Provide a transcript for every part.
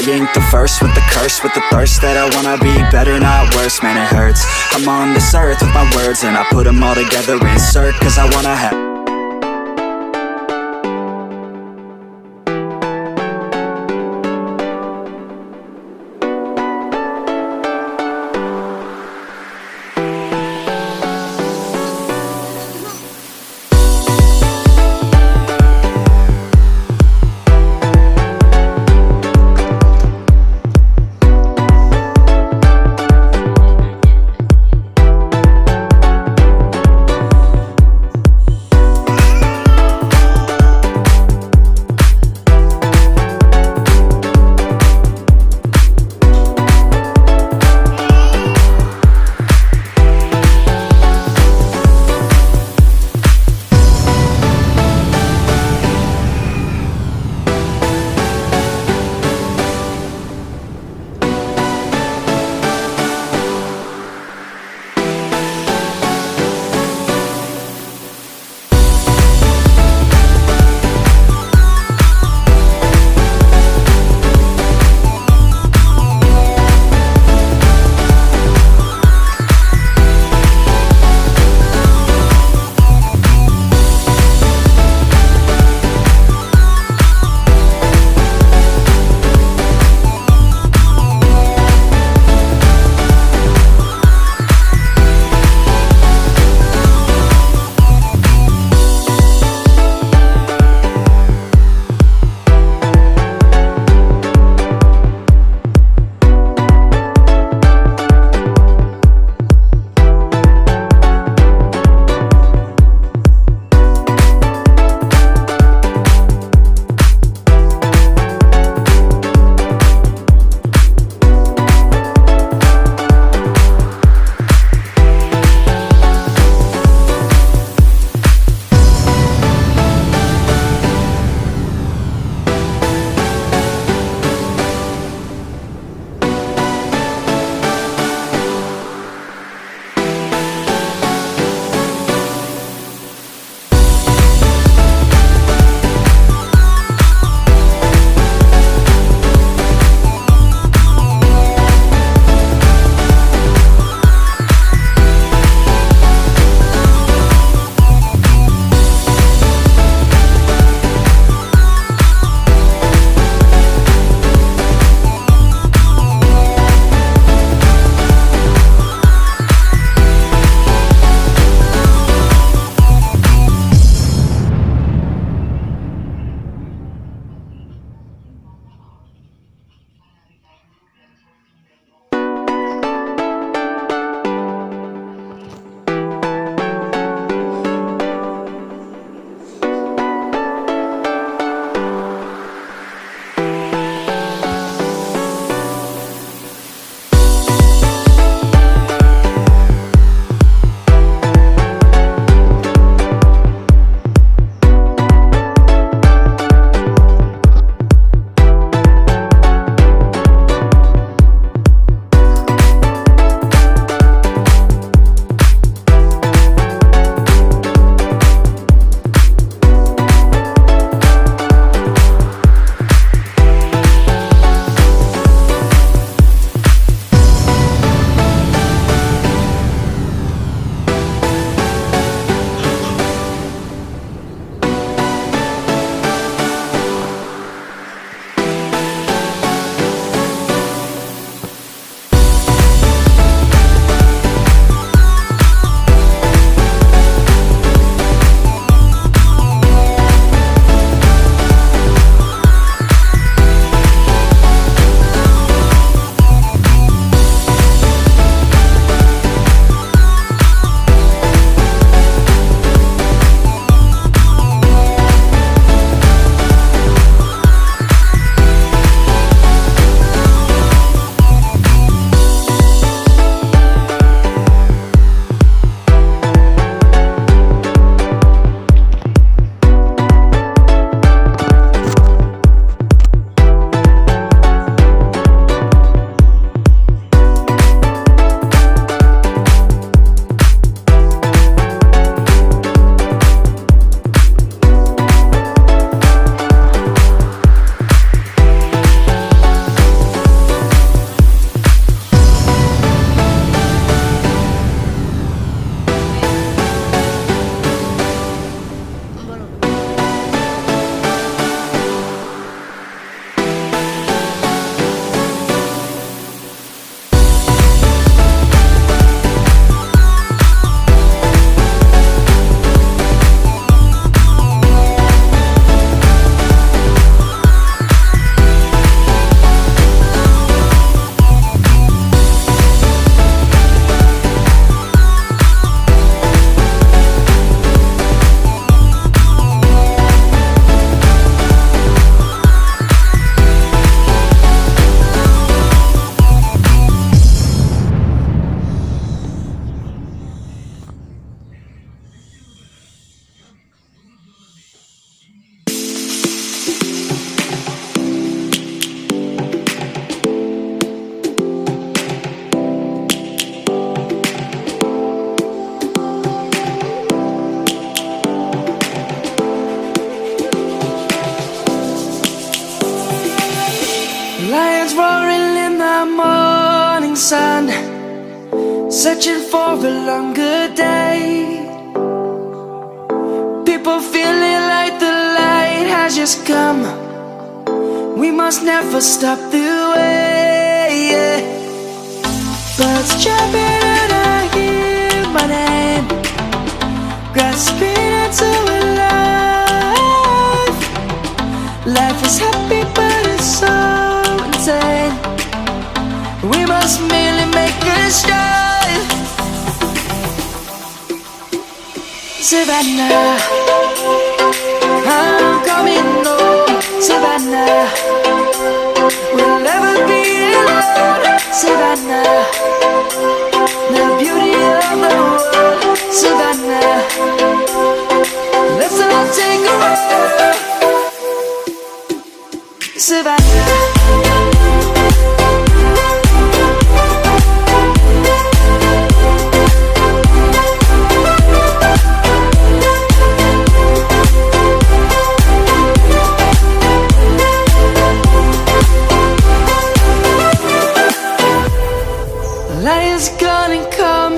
ain't the first with the curse, with the thirst that I wanna be better, not worse. Man, it hurts. I'm on this earth with my words, and I put them all together, insert, cause I wanna have Lions roaring in the morning sun, searching for a longer day. People feeling like the light has just come. We must never stop the way. Birds jumping and I hear my name, grasping into a life. Life is happy but it's so insane. We must merely make a start. Savannah, I'm coming home. Savannah, we'll never be alone. Savannah, the beauty of the world. Savannah, let's all take a walk. Savannah. Light is gonna come.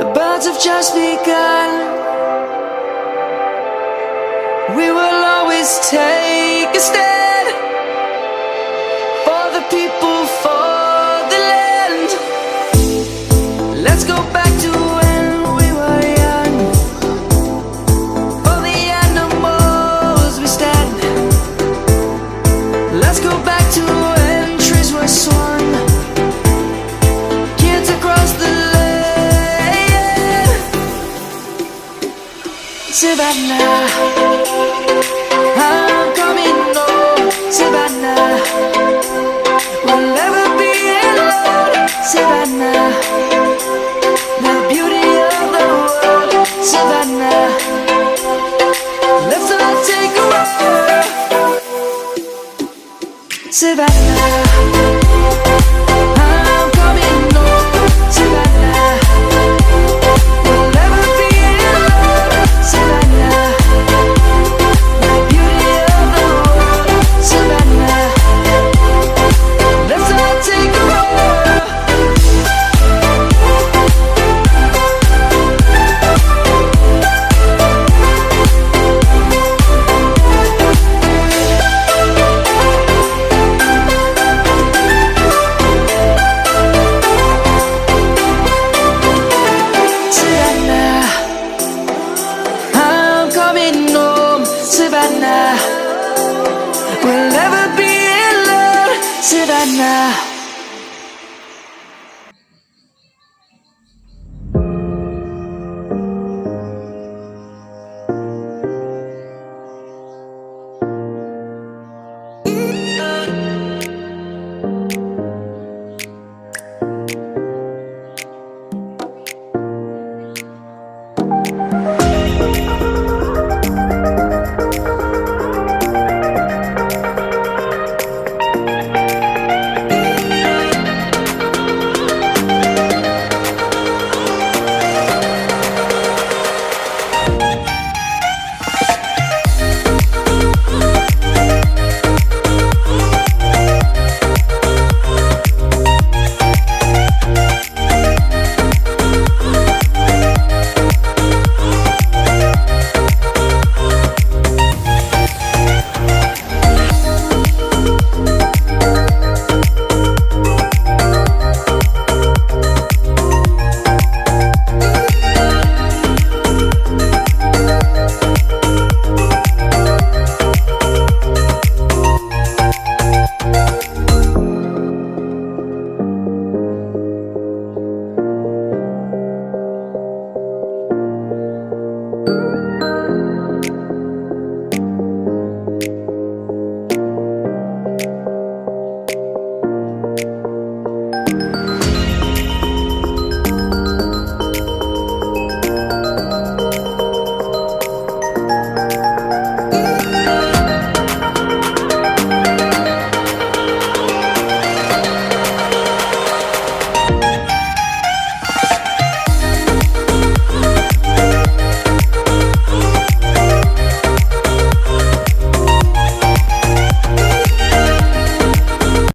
The birds have just begun. We will always take a stand for the people, for the land. Let's go back to when we were young. For the animals we stand. Let's go back to when trees were swung. Kids across the land. Savannah, I'm coming home. Savannah, we'll never be alone. Savannah, the beauty of the world. Savannah, let's all take a walk. Savannah, I'm coming home. Savannah, we'll never be alone. Savannah, the beauty of the world. Savannah, let's all take a walk. Savannah, I'm coming home. Savannah, we'll never be alone. Savannah.